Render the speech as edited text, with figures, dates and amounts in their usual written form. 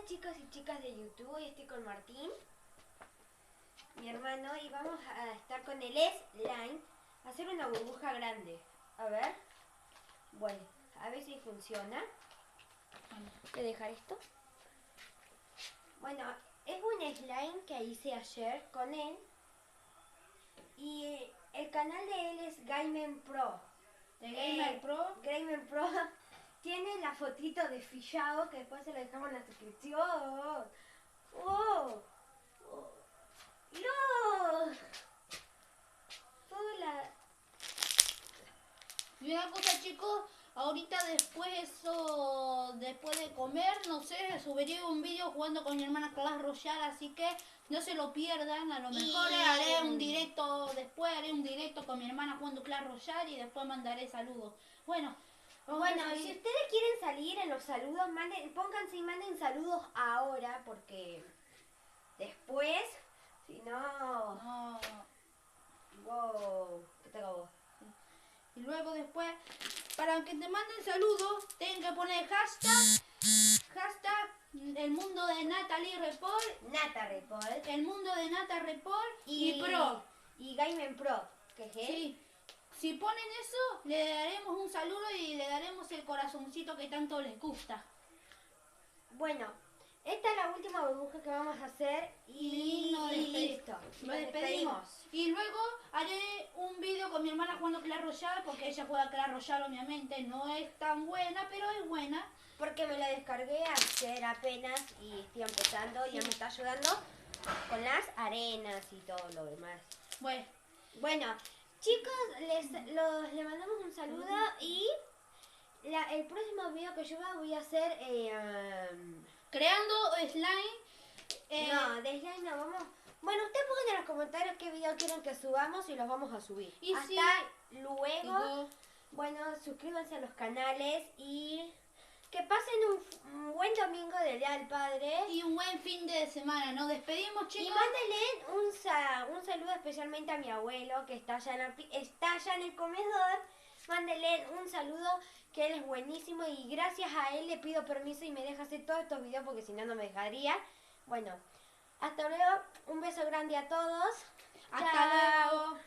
Hola chicos y chicas de YouTube, hoy estoy con Martín, mi hermano, y vamos a estar con el slime a hacer una burbuja grande. A ver, bueno, a ver si funciona. Voy a dejar esto. Bueno, es un slime que hice ayer con él y el canal de él es Gamer Pro. ¿De Gamer Pro? Gamer Pro tiene la fotito de Fillao que después se lo dejamos en la suscripción. ¡Oh! ¡Oh! ¡No! Toda la... Y una cosa, chicos, ahorita después de comer, no sé, subiré un vídeo jugando con mi hermana Clash Royale, así que no se lo pierdan. A lo mejor haré un directo, después haré un directo con mi hermana jugando Clash Royale y después mandaré saludos. Bueno, si ustedes quieren salir en los saludos, pónganse y manden saludos ahora, porque después, si no... no. Wow, ¿qué te acabó? Y luego después, para que te manden saludos, tienen que poner hashtag el mundo de Natalie Repol, Nata Repol el mundo de Nata Repol y Pro. Y Gamer Pro, que es él. Sí. Si ponen eso, le daremos un saludo y le daremos el corazoncito que tanto les gusta. Bueno, esta es la última burbuja que vamos a hacer y listo. Nos despedimos. Y luego haré un vídeo con mi hermana jugando Clash Royale, porque ella juega Clash Royale, obviamente. No es tan buena, pero es buena. Porque me la descargué ayer apenas y estoy empezando y ya me está ayudando con las arenas y todo lo demás. Bueno, chicos, le mandamos un saludo y el próximo video que yo voy a hacer... creando slime. No, de slime no, vamos... Bueno, ustedes pongan en los comentarios qué video quieren que subamos y los vamos a subir. Y hasta luego. Bueno, suscríbanse a los canales y que pasen un buen domingo del Día del Padre. Y un buen fin de semana. Nos despedimos, chicos. Y mándenle un saludo especialmente a mi abuelo que está allá en el comedor. Mándenle un saludo, que él es buenísimo y gracias a él le pido permiso y me deja hacer todos estos videos porque si no, no me dejaría. Bueno, hasta luego. Un beso grande a todos. Hasta luego.